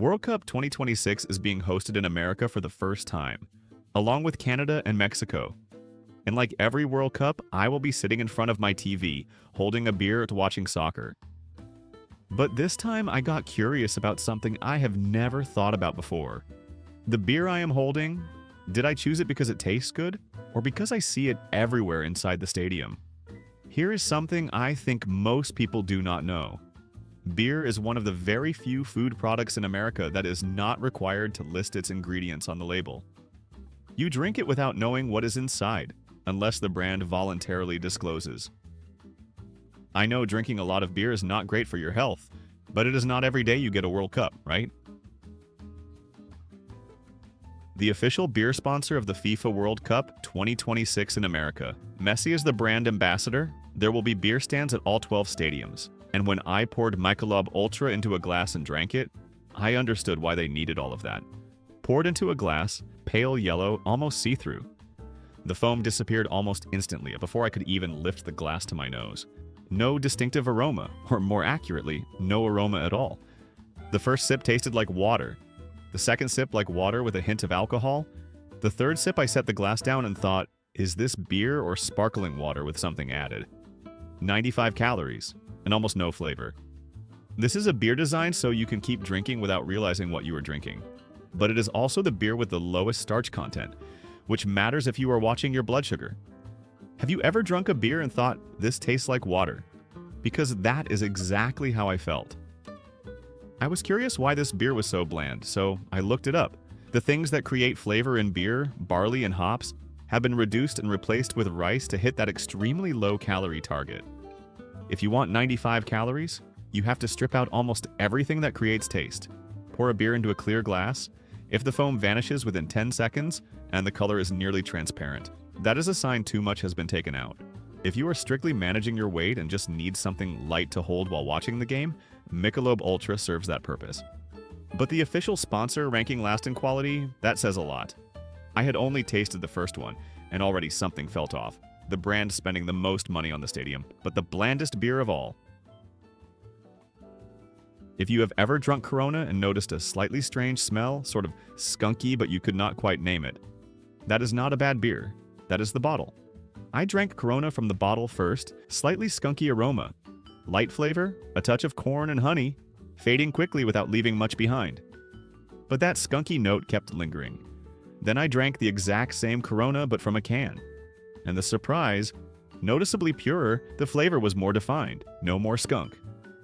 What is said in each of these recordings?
World Cup 2026 is being hosted in America for the first time, along with Canada and Mexico. And like every World Cup, I will be sitting in front of my TV, holding a beer to watching soccer. But this time I got curious about something I have never thought about before. The beer I am holding, did I choose it because it tastes good, or because I see it everywhere inside the stadium? Here is something I think most people do not know. Beer is one of the very few food products in America that is not required to list its ingredients on the label. You drink it without knowing what is inside, unless the brand voluntarily discloses. I know drinking a lot of beer is not great for your health, but it is not every day you get a World Cup, right? The official beer sponsor of the FIFA World Cup 2026 in America. Messi is the brand ambassador. There will be beer stands at all 12 stadiums. And when I poured Michelob Ultra into a glass and drank it, I understood why they needed all of that. Poured into a glass, pale yellow, almost see-through. The foam disappeared almost instantly before I could even lift the glass to my nose. No distinctive aroma, or more accurately, no aroma at all. The first sip tasted like water. The second sip like water with a hint of alcohol. The third sip I set the glass down and thought, is this beer or sparkling water with something added? 95 calories, and almost no flavor. This is a beer designed so you can keep drinking without realizing what you are drinking. But it is also the beer with the lowest starch content, which matters if you are watching your blood sugar. Have you ever drunk a beer and thought, this tastes like water? Because that is exactly how I felt. I was curious why this beer was so bland, so I looked it up. The things that create flavor in beer, barley and hops, have been reduced and replaced with rice to hit that extremely low calorie target. If you want 95 calories, you have to strip out almost everything that creates taste. Pour a beer into a clear glass. If the foam vanishes within 10 seconds and the color is nearly transparent, that is a sign too much has been taken out. If you are strictly managing your weight and just need something light to hold while watching the game, Michelob Ultra serves that purpose. But the official sponsor ranking last in quality, that says a lot. I had only tasted the first one, and already something felt off. The brand spending the most money on the stadium, but the blandest beer of all. If you have ever drunk Corona and noticed a slightly strange smell, sort of skunky but you could not quite name it, that is not a bad beer. That is the bottle. I drank Corona from the bottle first, slightly skunky aroma. Light flavor, a touch of corn and honey, fading quickly without leaving much behind. But that skunky note kept lingering. Then I drank the exact same Corona but from a can. And the surprise, noticeably purer, the flavor was more defined, no more skunk.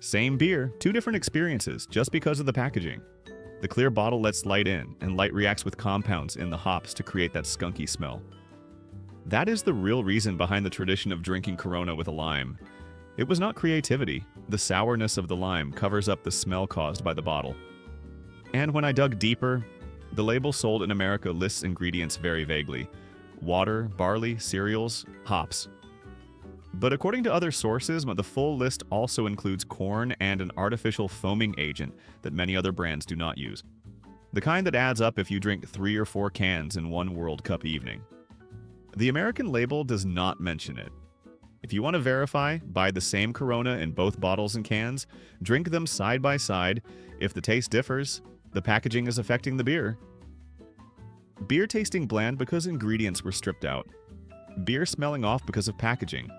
Same beer, two different experiences just because of the packaging. The clear bottle lets light in, and light reacts with compounds in the hops to create that skunky smell. That is the real reason behind the tradition of drinking Corona with a lime. It was not creativity. The sourness of the lime covers up the smell caused by the bottle. And when I dug deeper, the label sold in America lists ingredients very vaguely. Water, barley, cereals, hops. But according to other sources, the full list also includes corn and an artificial foaming agent that many other brands do not use. The kind that adds up if you drink 3 or 4 cans in one World Cup evening. The American label does not mention it. If you want to verify, buy the same Corona in both bottles and cans, drink them side by side. If the taste differs, the packaging is affecting the beer. Beer tasting bland because ingredients were stripped out. Beer smelling off because of packaging.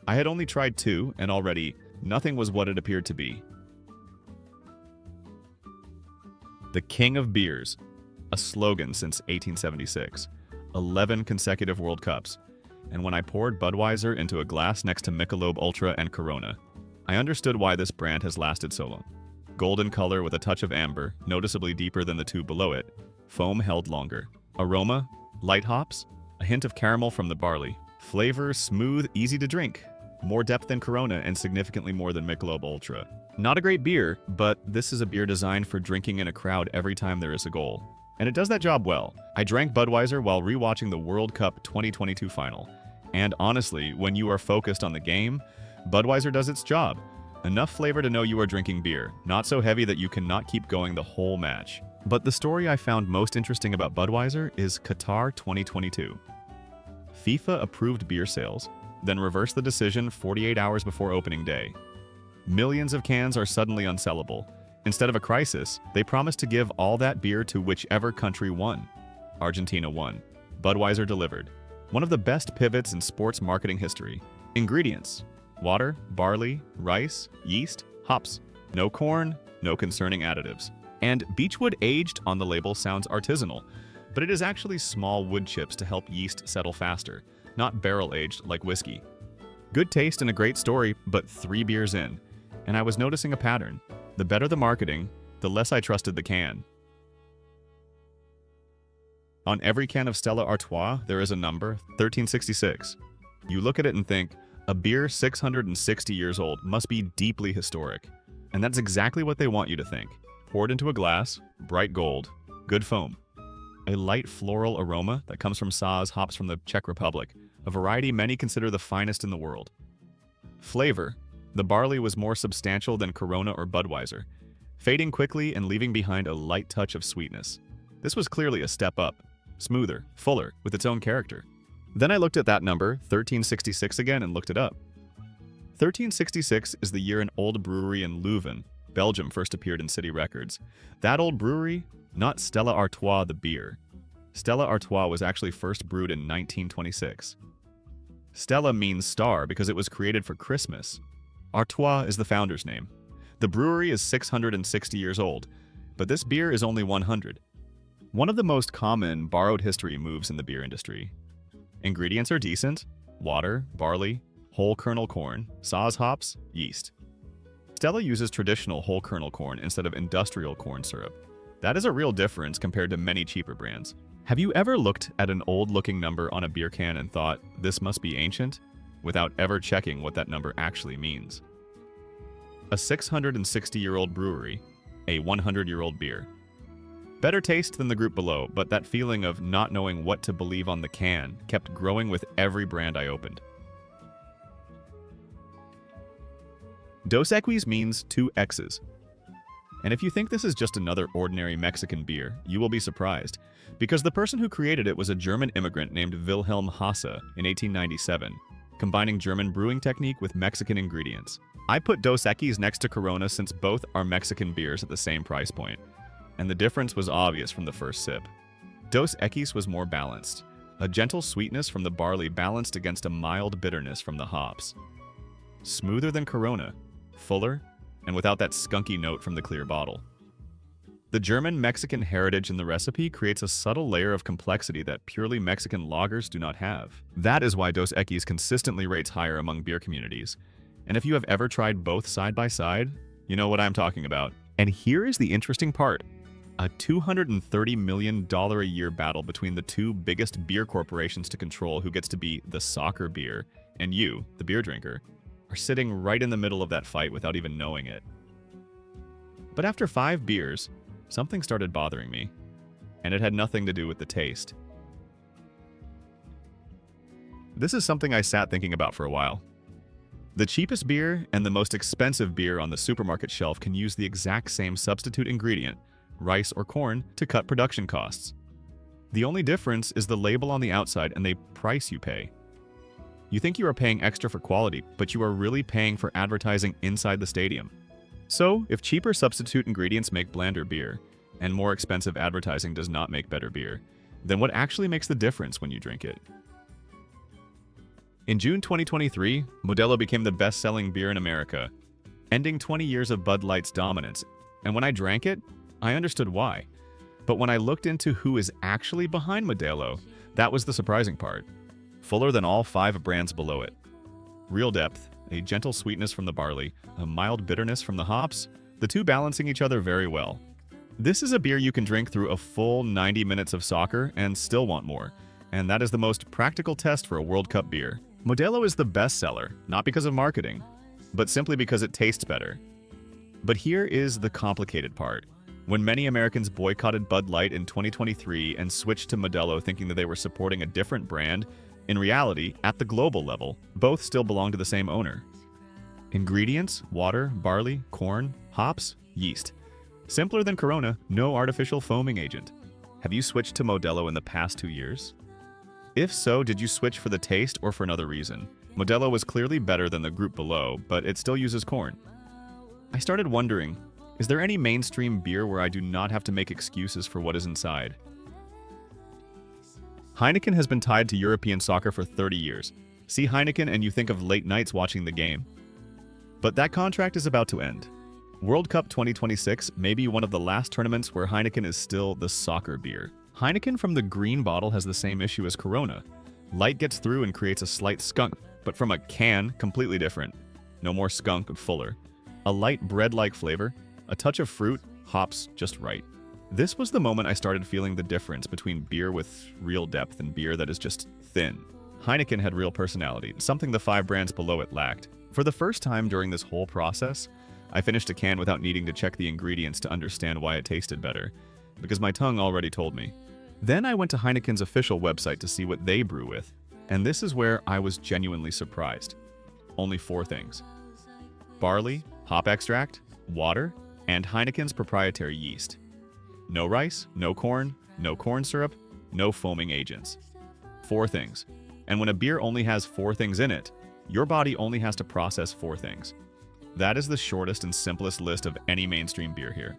I had only tried 2, and already, nothing was what it appeared to be. The King of Beers, a slogan since 1876. 11 consecutive World Cups. And when I poured Budweiser into a glass next to Michelob Ultra and Corona, I understood why this brand has lasted so long. Golden color with a touch of amber, noticeably deeper than the two below it. Foam held longer. Aroma, light hops, a hint of caramel from the barley. Flavor, smooth, easy to drink. More depth than Corona and significantly more than Michelob Ultra. Not a great beer, but this is a beer designed for drinking in a crowd every time there is a goal. And it does that job well. I drank Budweiser while rewatching the World Cup 2022 final. And honestly, when you are focused on the game, Budweiser does its job. Enough flavor to know you are drinking beer, not so heavy that you cannot keep going the whole match. But the story I found most interesting about Budweiser is Qatar 2022. FIFA approved beer sales, then reversed the decision 48 hours before opening day. Millions of cans are suddenly unsellable, Instead of a crisis, they promised to give all that beer to whichever country won. Argentina won. Budweiser delivered. One of the best pivots in sports marketing history. Ingredients: water, barley, rice, yeast, hops. No corn, no concerning additives. And beechwood aged on the label sounds artisanal, but it is actually small wood chips to help yeast settle faster, not barrel-aged like whiskey. Good taste and a great story, but 3 beers in, and I was noticing a pattern. The better the marketing, the less I trusted the can. On every can of Stella Artois, there is a number, 1366. You look at it and think, a beer 660 years old must be deeply historic. And that's exactly what they want you to think. Poured into a glass, bright gold, good foam. A light floral aroma that comes from Saaz hops from the Czech Republic, a variety many consider the finest in the world. Flavor: the barley was more substantial than Corona or Budweiser, fading quickly and leaving behind a light touch of sweetness. This was clearly a step up, smoother, fuller, with its own character. Then I looked at that number, 1366 again, and looked it up. 1366 is the year an old brewery in Leuven, Belgium first appeared in city records. That old brewery, not Stella Artois the beer. Stella Artois was actually first brewed in 1926. Stella means star because it was created for Christmas. Artois is the founder's name. The brewery is 660 years old, but this beer is only 100. One of the most common borrowed history moves in the beer industry. Ingredients are decent: water, barley, whole kernel corn, Saaz hops, yeast. Stella uses traditional whole kernel corn instead of industrial corn syrup. That is a real difference compared to many cheaper brands. Have you ever looked at an old-looking number on a beer can and thought, this must be ancient, without ever checking what that number actually means? A 660-year-old brewery, a 100-year-old beer. Better taste than the group below, but that feeling of not knowing what to believe on the can kept growing with every brand I opened. Dos Equis means 2 X's. And if you think this is just another ordinary Mexican beer, you will be surprised, because the person who created it was a German immigrant named Wilhelm Hasse in 1897, combining German brewing technique with Mexican ingredients. I put Dos Equis next to Corona since both are Mexican beers at the same price point, and the difference was obvious from the first sip. Dos Equis was more balanced, a gentle sweetness from the barley balanced against a mild bitterness from the hops. Smoother than Corona, fuller, and without that skunky note from the clear bottle. The German-Mexican heritage in the recipe creates a subtle layer of complexity that purely Mexican lagers do not have. That is why Dos Equis consistently rates higher among beer communities. And if you have ever tried both side by side, you know what I'm talking about. And here is the interesting part. A $230 million a year battle between the 2 biggest beer corporations to control who gets to be the soccer beer, and you, the beer drinker, are sitting right in the middle of that fight without even knowing it. But after 5 beers, something started bothering me, and it had nothing to do with the taste. This is something I sat thinking about for a while. The cheapest beer and the most expensive beer on the supermarket shelf can use the exact same substitute ingredient, rice or corn, to cut production costs. The only difference is the label on the outside and the price you pay. You think you are paying extra for quality, but you are really paying for advertising inside the stadium. So, if cheaper substitute ingredients make blander beer, and more expensive advertising does not make better beer, then what actually makes the difference when you drink it? In June 2023, Modelo became the best-selling beer in America, ending 20 years of Bud Light's dominance, and when I drank it, I understood why. But when I looked into who is actually behind Modelo, that was the surprising part. Fuller than all 5 brands below it. Real depth, a gentle sweetness from the barley, a mild bitterness from the hops, the 2 balancing each other very well. This is a beer you can drink through a full 90 minutes of soccer and still want more, and that is the most practical test for a World Cup beer. Modelo is the best seller, not because of marketing, but simply because it tastes better. But here is the complicated part. When many Americans boycotted Bud Light in 2023 and switched to Modelo thinking that they were supporting a different brand, in reality, at the global level, both still belong to the same owner. Ingredients: water, barley, corn, hops, yeast. Simpler than Corona, no artificial foaming agent. Have you switched to Modelo in the past 2 years? If so, did you switch for the taste or for another reason? Modelo was clearly better than the group below, but it still uses corn. I started wondering, Is there any mainstream beer where I do not have to make excuses for what is inside? Heineken has been tied to European soccer for 30 years. See Heineken and you think of late nights watching the game. But that contract is about to end. World Cup 2026 may be one of the last tournaments where Heineken is still the soccer beer. Heineken from the green bottle has the same issue as Corona. Light gets through and creates a slight skunk, but from a can, completely different. No more skunk, but fuller. A light bread-like flavor, a touch of fruit, hops just right. This was the moment I started feeling the difference between beer with real depth and beer that is just thin. Heineken had real personality, something the 5 brands below it lacked. For the first time during this whole process, I finished a can without needing to check the ingredients to understand why it tasted better, because my tongue already told me. Then I went to Heineken's official website to see what they brew with, and this is where I was genuinely surprised. Only 4 things: barley, hop extract, water, and Heineken's proprietary yeast. No rice, no corn syrup, no foaming agents. 4 things. And when a beer only has 4 things in it, your body only has to process 4 things. That is the shortest and simplest list of any mainstream beer here.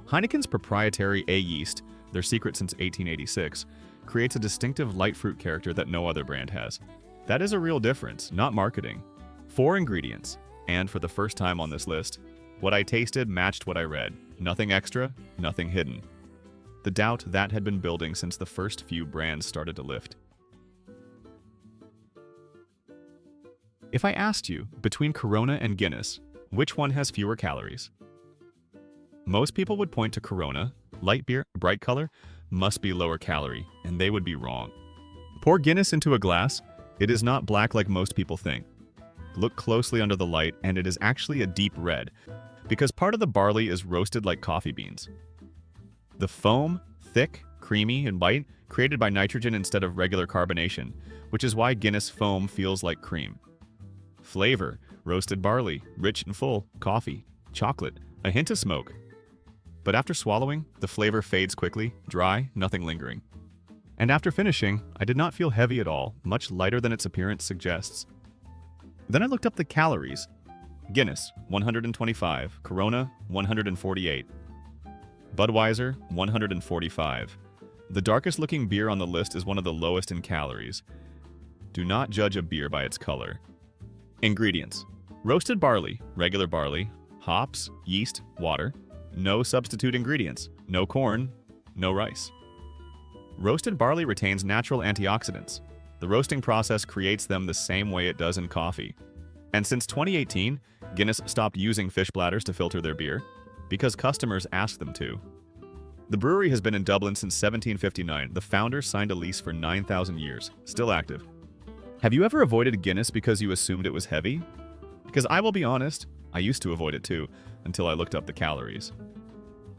Heineken's proprietary A yeast, their secret since 1886, creates a distinctive light fruit character that no other brand has. That is a real difference, not marketing. 4 ingredients, and for the first time on this list, what I tasted matched what I read. Nothing extra, nothing hidden. The doubt that had been building since the first few brands started to lift. If I asked you, between Corona and Guinness, which one has fewer calories? Most people would point to Corona. Light beer, bright color, must be lower calorie, and they would be wrong. Pour Guinness into a glass. It is not black like most people think. Look closely under the light, and it is actually a deep red, because part of the barley is roasted like coffee beans. The foam, thick, creamy, and light, created by nitrogen instead of regular carbonation, which is why Guinness foam feels like cream. Flavor, roasted barley, rich and full, coffee, chocolate, a hint of smoke. But after swallowing, the flavor fades quickly, dry, nothing lingering. And after finishing, I did not feel heavy at all, much lighter than its appearance suggests. Then I looked up the calories. Guinness, 125, Corona, 148. Budweiser, 145. The darkest looking beer on the list is one of the lowest in calories. Do not judge a beer by its color. Ingredients: roasted barley, regular barley, hops, yeast, water. No substitute ingredients, no corn, no rice. Roasted barley retains natural antioxidants. The roasting process creates them the same way it does in coffee. And since 2018, Guinness stopped using fish bladders to filter their beer, because customers asked them to. The brewery has been in Dublin since 1759. The founders signed a lease for 9,000 years, still active. Have you ever avoided Guinness because you assumed it was heavy? Because I will be honest, I used to avoid it too, until I looked up the calories.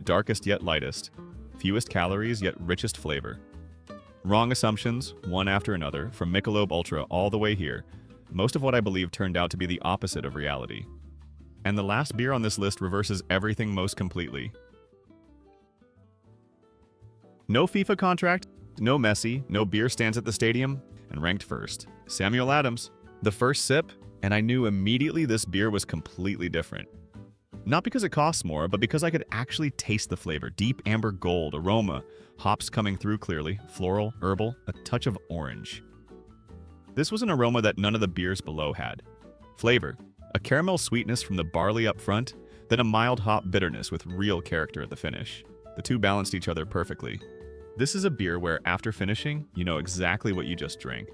Darkest yet lightest, fewest calories yet richest flavor. Wrong assumptions, one after another, from Michelob Ultra all the way here. Most of what I believed turned out to be the opposite of reality. And the last beer on this list reverses everything most completely. No FIFA contract, no Messi, no beer stands at the stadium, and ranked first. Samuel Adams. The first sip, and I knew immediately this beer was completely different. Not because it costs more, but because I could actually taste the flavor. Deep amber gold, aroma, hops coming through clearly, floral, herbal, a touch of orange. This was an aroma that none of the beers below had. Flavor, a caramel sweetness from the barley up front, then a mild hop bitterness with real character at the finish. The two balanced each other perfectly. This is a beer where, after finishing, you know exactly what you just drank.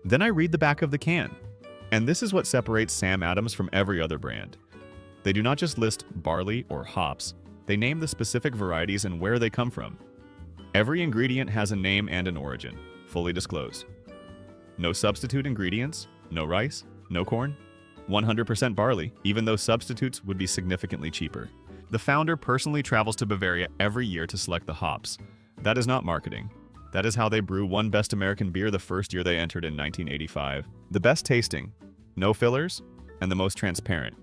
Then I read the back of the can. And this is what separates Sam Adams from every other brand. They do not just list barley or hops, they name the specific varieties and where they come from. Every ingredient has a name and an origin, fully disclosed. No substitute ingredients, no rice, no corn, 100% barley, even though substitutes would be significantly cheaper. The founder personally travels to Bavaria every year to select the hops. That is not marketing. That is how they brew one best American beer the first year they entered in 1985. The best tasting, no fillers, and the most transparent.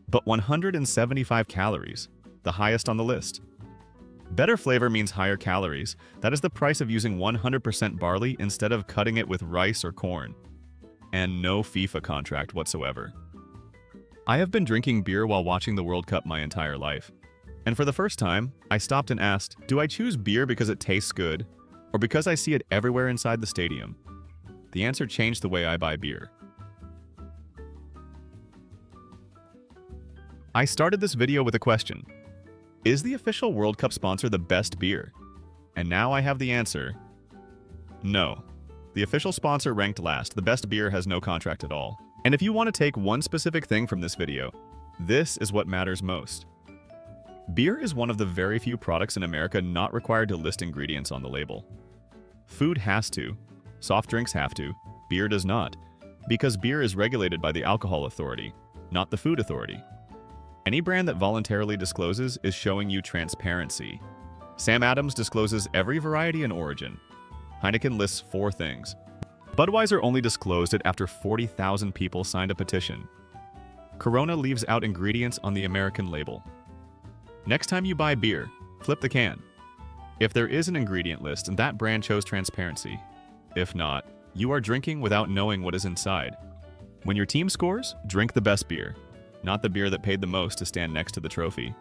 But 175 calories, the highest on the list. Better flavor means higher calories. That is the price of using 100% barley instead of cutting it with rice or corn. And no FIFA contract whatsoever. I have been drinking beer while watching the World Cup my entire life. And for the first time, I stopped and asked, do I choose beer because it tastes good, or because I see it everywhere inside the stadium? The answer changed the way I buy beer. I started this video with a question. Is the official World Cup sponsor the best beer? And now I have the answer. No. The official sponsor ranked last. The best beer has no contract at all. And if you want to take one specific thing from this video, this is what matters most. Beer is one of the very few products in America not required to list ingredients on the label. Food has to. Soft drinks have to. Beer does not. Because beer is regulated by the Alcohol Authority, not the Food Authority. Any brand that voluntarily discloses is showing you transparency. Sam Adams discloses every variety and origin. Heineken lists 4 things. Budweiser only disclosed it after 40,000 people signed a petition. Corona leaves out ingredients on the American label. Next time you buy beer, flip the can. If there is an ingredient list, that brand chose transparency. If not, you are drinking without knowing what is inside. When your team scores, drink the best beer, not the beer that paid the most to stand next to the trophy.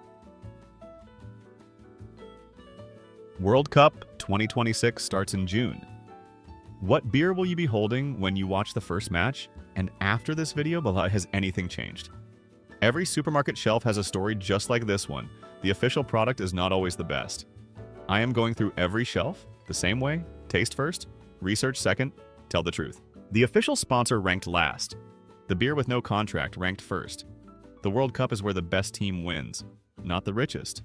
World Cup 2026 starts in June. What beer will you be holding when you watch the first match? And after this video, has anything changed? Every supermarket shelf has a story just like this one. The official product is not always the best. I am going through every shelf the same way. Taste first, research second, tell the truth. The official sponsor ranked last. The beer with no contract ranked first. The World Cup is where the best team wins, not the richest.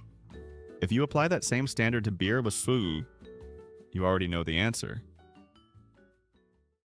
If you apply that same standard to beer with food, you already know the answer.